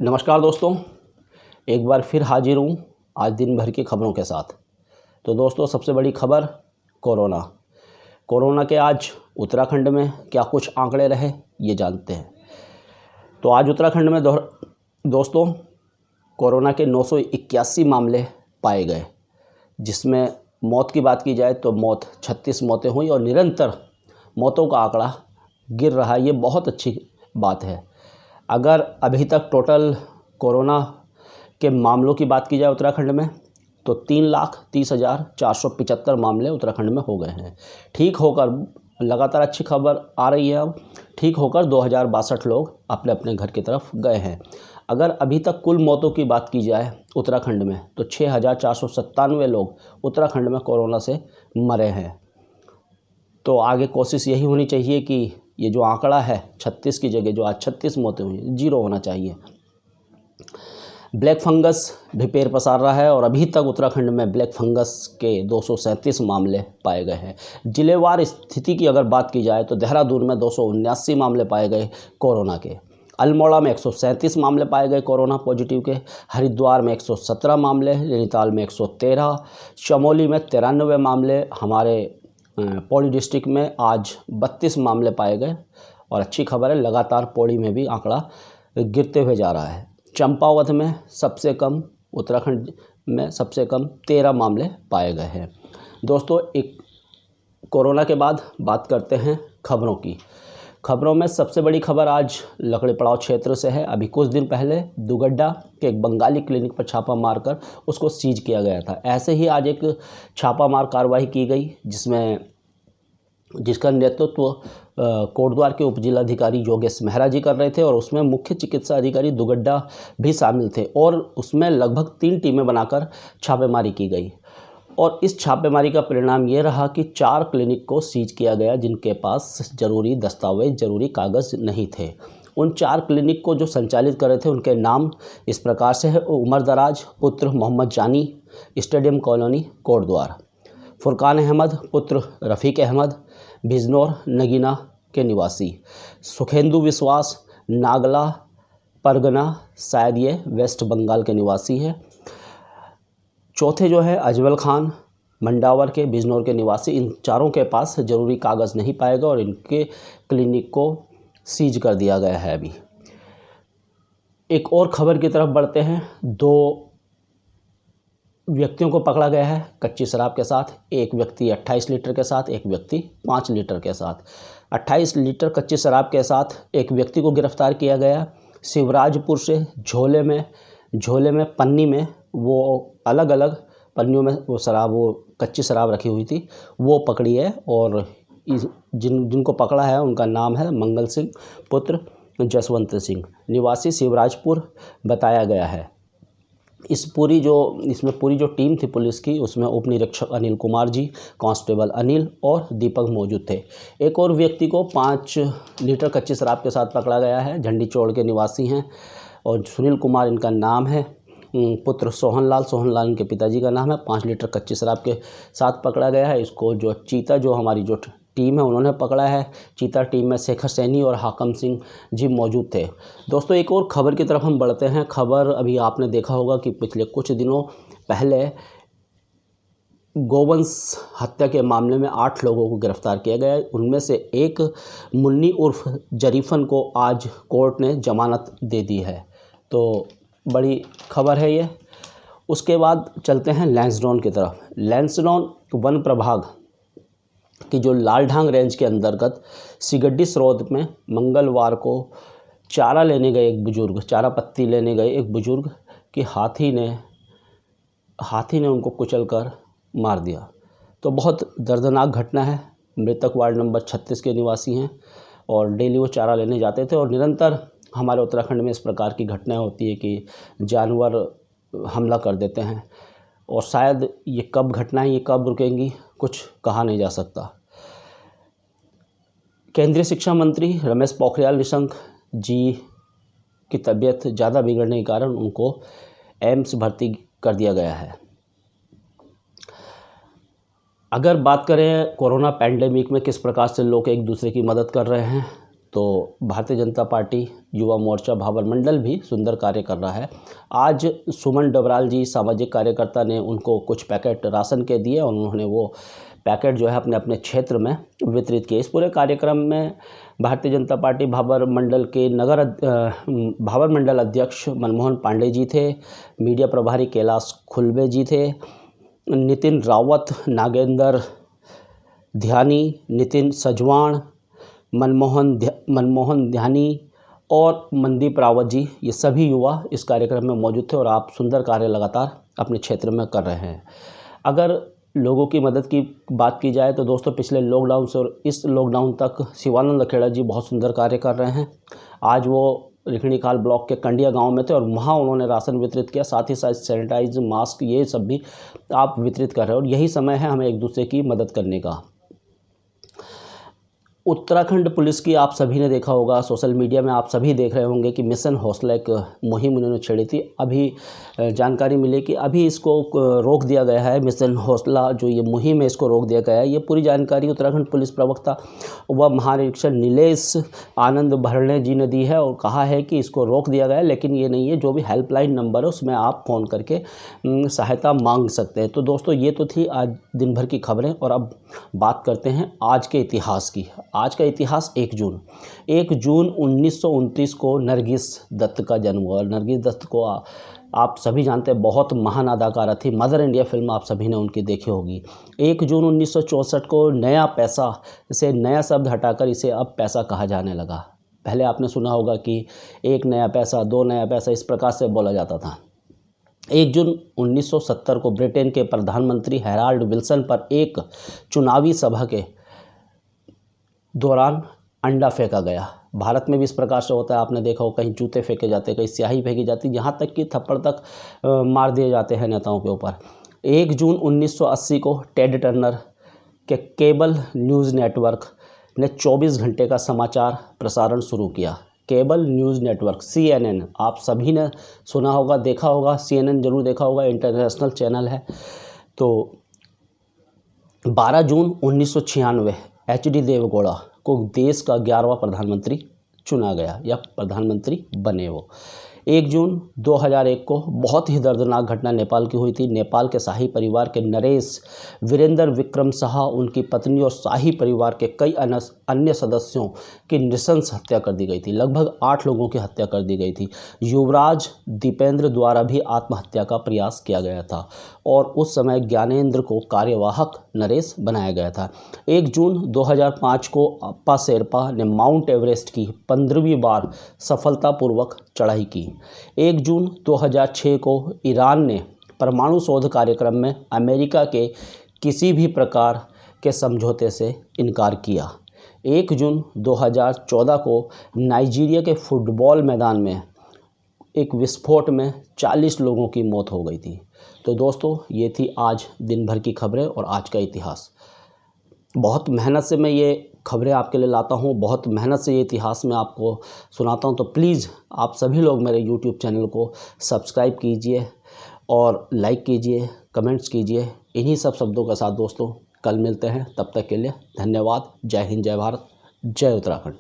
नमस्कार दोस्तों, एक बार फिर हाजिर हूँ आज दिन भर की खबरों के साथ। तो दोस्तों, सबसे बड़ी खबर कोरोना के आज उत्तराखंड में क्या कुछ आंकड़े रहे ये जानते हैं। तो आज उत्तराखंड में दोस्तों कोरोना के 981 मामले पाए गए, जिसमें मौत की बात की जाए तो 36 मौतें हुई और निरंतर मौतों का आंकड़ा गिर रहा है। ये बहुत अच्छी बात है। अगर अभी तक टोटल कोरोना के मामलों की बात की जाए उत्तराखंड में तो 3,30,475 मामले उत्तराखंड में हो गए हैं। ठीक होकर लगातार अच्छी खबर आ रही है। अब ठीक होकर 2062 लोग अपने अपने घर की तरफ गए हैं। अगर अभी तक कुल मौतों की बात की जाए उत्तराखंड में तो 6,497 लोग उत्तराखंड में कोरोना से मरे हैं। तो आगे कोशिश यही होनी चाहिए कि ये जो आंकड़ा है 36 की जगह जो आज 36 मौतें हुई 0 होना चाहिए। ब्लैक फंगस भी पैर पसार रहा है और अभी तक उत्तराखंड में ब्लैक फंगस के 237 मामले पाए गए हैं। जिलेवार स्थिति की अगर बात की जाए तो देहरादून में 279 मामले पाए गए कोरोना के, अल्मोड़ा में 137 मामले पाए गए कोरोना पॉजिटिव के, हरिद्वार में 117 मामले, नैनीताल में 113, चमोली में 93 मामले, हमारे पौड़ी डिस्ट्रिक्ट में आज 32 मामले पाए गए। और अच्छी खबर है, लगातार पौड़ी में भी आंकड़ा गिरते हुए जा रहा है। चंपावत में सबसे कम, उत्तराखंड में सबसे कम 13 मामले पाए गए हैं। दोस्तों, एक कोरोना के बाद बात करते हैं खबरों की। खबरों में सबसे बड़ी खबर आज लकड़ी पड़ाव क्षेत्र से है। अभी कुछ दिन पहले दुगड्डा के एक बंगाली क्लिनिक पर छापा मारकर उसको सीज किया गया था। ऐसे ही आज एक छापामार कार्रवाई की गई जिसका नेतृत्व कोटद्वार के उपजिलाधिकारी योगेश मेहरा जी कर रहे थे और उसमें मुख्य चिकित्सा अधिकारी दुगड्डा भी शामिल थे और उसमें लगभग 3 टीमें बनाकर छापेमारी की गई। और इस छापेमारी का परिणाम ये रहा कि 4 क्लिनिक को सीज किया गया जिनके पास ज़रूरी दस्तावेज, ज़रूरी कागज़ नहीं थे। उन 4 क्लिनिक को जो संचालित कर रहे थे उनके नाम इस प्रकार से है: उमर दराज पुत्र मोहम्मद जानी, स्टेडियम कॉलोनी कोटद्वार; फुरकान अहमद पुत्र रफ़ीक अहमद, बिजनौर नगीना के निवासी; सुखेंदु विश्वास नागला परगना, शायद ये वेस्ट बंगाल के निवासी है; चौथे जो है अजमल खान मंडावर के, बिजनौर के निवासी। इन चारों के पास ज़रूरी कागज़ नहीं पाए गए और इनके क्लिनिक को सीज कर दिया गया है। अभी एक और खबर की तरफ बढ़ते हैं। 2 व्यक्तियों को पकड़ा गया है कच्ची शराब के साथ। एक व्यक्ति 28 लीटर के साथ, एक व्यक्ति 5 लीटर के साथ। 28 लीटर कच्ची शराब के साथ एक व्यक्ति को गिरफ्तार किया गया शिवराजपुर से। झोले में पन्नी में वो अलग अलग पन्नियों में वो कच्ची शराब रखी हुई थी, वो पकड़ी है। और जिनको पकड़ा है उनका नाम है मंगल सिंह पुत्र जसवंत सिंह, निवासी शिवराजपुर बताया गया है। इसमें पूरी जो टीम थी पुलिस की, उसमें उप निरीक्षक अनिल कुमार जी, कांस्टेबल अनिल और दीपक मौजूद थे। एक और व्यक्ति को 5 लीटर कच्ची शराब के साथ पकड़ा गया है, झंडी चौड़ के निवासी हैं और सुनील कुमार इनका नाम है, पुत्र सोहनलाल इनके पिताजी का नाम है। 5 लीटर कच्ची शराब के साथ पकड़ा गया है। इसको जो हमारी जो टीम है उन्होंने पकड़ा है। चीता टीम में शेखर सैनी और हाकम सिंह जी मौजूद थे। दोस्तों, एक और खबर की तरफ हम बढ़ते हैं। खबर अभी आपने देखा होगा कि पिछले कुछ दिनों पहले गोवंश हत्या के मामले में 8 लोगों को गिरफ्तार किया गया है। उनमें से एक मुन्नी उर्फ जरीफन को आज कोर्ट ने जमानत दे दी है। तो बड़ी खबर है ये। उसके बाद चलते हैं लैंसडौन की तरफ। लैंसडौन वन प्रभाग की जो लालढांग रेंज के अंतर्गत सिगड्डी स्रोत में मंगलवार को चारा पत्ती लेने गए एक बुजुर्ग की हाथी ने उनको कुचलकर मार दिया। तो बहुत दर्दनाक घटना है। मृतक वार्ड नंबर 36 के निवासी हैं और डेली वो चारा लेने जाते थे। और निरंतर हमारे उत्तराखंड में इस प्रकार की घटनाएं होती है कि जानवर हमला कर देते हैं और शायद ये कब रुकेंगी कुछ कहा नहीं जा सकता। केंद्रीय शिक्षा मंत्री रमेश पोखरियाल निशंक जी की तबीयत ज़्यादा बिगड़ने के कारण उनको एम्स भर्ती कर दिया गया है। अगर बात करें कोरोना पैंडेमिक में किस प्रकार से लोग एक दूसरे की मदद कर रहे हैं, तो भारतीय जनता पार्टी युवा मोर्चा भाबर मंडल भी सुंदर कार्य कर रहा है। आज सुमन डबराल जी सामाजिक कार्यकर्ता ने उनको कुछ पैकेट राशन के दिए और उन्होंने वो पैकेट जो है अपने अपने क्षेत्र में वितरित किए। इस पूरे कार्यक्रम में भारतीय जनता पार्टी भाबर मंडल अध्यक्ष मनमोहन पांडे जी थे, मीडिया प्रभारी कैलाश खुलबे जी थे, नितिन रावत, नागेंद्र ध्यानी, नितिन सजवाण, मनमोहन ध्यानी और मनदीप रावत जी, ये सभी युवा इस कार्यक्रम में मौजूद थे और आप सुंदर कार्य लगातार अपने क्षेत्र में कर रहे हैं। अगर लोगों की मदद की बात की जाए तो दोस्तों पिछले लॉकडाउन से और इस लॉकडाउन तक शिवानंद अखेड़ा जी बहुत सुंदर कार्य कर रहे हैं। आज वो रिखणीखाल ब्लॉक के कंडिया गांव में थे और वहाँ उन्होंने राशन वितरित किया, साथ ही साथ सैनिटाइज, मास्क, ये सब भी आप वितरित कर रहे हैं और यही समय है हमें एक दूसरे की मदद करने का। उत्तराखंड पुलिस की आप सभी ने देखा होगा, सोशल मीडिया में आप सभी देख रहे होंगे कि मिशन हौसला एक मुहिम उन्होंने छेड़ी थी। अभी जानकारी मिली कि अभी इसको रोक दिया गया है। मिशन हौसला जो ये मुहिम है इसको रोक दिया गया है। ये पूरी जानकारी उत्तराखंड पुलिस प्रवक्ता व महानिरीक्षक नीलेश आनंद भरणे जी ने दी है और कहा है कि इसको रोक दिया गया है, लेकिन ये नहीं है, जो भी हेल्पलाइन नंबर है उसमें आप फ़ोन करके सहायता मांग सकते हैं। तो दोस्तों ये तो थी आज दिन भर की खबरें और अब बात करते हैं आज के इतिहास की। आज का इतिहास 1 जून 1929 को नरगिस दत्त का जन्म हुआ। नरगिस दत्त को आप सभी जानते हैं, बहुत महान अदाकारा थी। मदर इंडिया फिल्म आप सभी ने उनकी देखी होगी। 1 जून 1964 को नया पैसा, इसे नया शब्द हटाकर इसे अब पैसा कहा जाने लगा। पहले आपने सुना होगा कि 1 नया पैसा, 2 नया पैसा, इस प्रकार से बोला जाता था। 1 जून 1970 को ब्रिटेन के प्रधानमंत्री हेराल्ड विल्सन पर एक चुनावी सभा के दौरान अंडा फेंका गया। भारत में भी इस प्रकार से होता है, आपने देखा हो, कहीं जूते फेंके जाते हैं, कहीं स्याही फेंकी जाती है, यहाँ तक कि थप्पड़ तक मार दिए जाते हैं नेताओं के ऊपर। 1 जून 1980 को टेड टर्नर के केबल न्यूज़ नेटवर्क ने 24 घंटे का समाचार प्रसारण शुरू किया। केबल न्यूज़ नेटवर्क CNN, आप सभी ने सुना होगा, देखा होगा, CNN जरूर देखा होगा, इंटरनेशनल चैनल है। तो 12 जून 1996 HD देवेगौड़ा को देश का 11वां प्रधानमंत्री चुना गया या प्रधानमंत्री बने वो। 1 जून 2001 को बहुत ही दर्दनाक घटना नेपाल की हुई थी। नेपाल के शाही परिवार के नरेश वीरेंद्र विक्रम शाह, उनकी पत्नी और शाही परिवार के कई अन्य सदस्यों की नृशंस हत्या कर दी गई थी। लगभग 8 लोगों की हत्या कर दी गई थी। युवराज दीपेंद्र द्वारा भी आत्महत्या का प्रयास किया गया था और उस समय ज्ञानेंद्र को कार्यवाहक नरेश बनाया गया था। 1 जून 2005 को अप्पा शेरपा ने माउंट एवरेस्ट की 15वीं बार सफलतापूर्वक चढ़ाई की। 1 जून 2006 को ईरान ने परमाणु शोध कार्यक्रम में अमेरिका के किसी भी प्रकार के समझौते से इनकार किया। 1 जून 2014 को नाइजीरिया के फुटबॉल मैदान में एक विस्फोट में 40 लोगों की मौत हो गई थी। तो दोस्तों ये थी आज दिन भर की खबरें और आज का इतिहास। बहुत मेहनत से मैं ये खबरें आपके लिए लाता हूँ, बहुत मेहनत से ये इतिहास में आपको सुनाता हूँ। तो प्लीज़ आप सभी लोग मेरे YouTube चैनल को सब्सक्राइब कीजिए और लाइक कीजिए, कमेंट्स कीजिए। इन्हीं सब शब्दों के साथ दोस्तों कल मिलते हैं, तब तक के लिए धन्यवाद। जय हिंद, जय भारत, जय उत्तराखंड।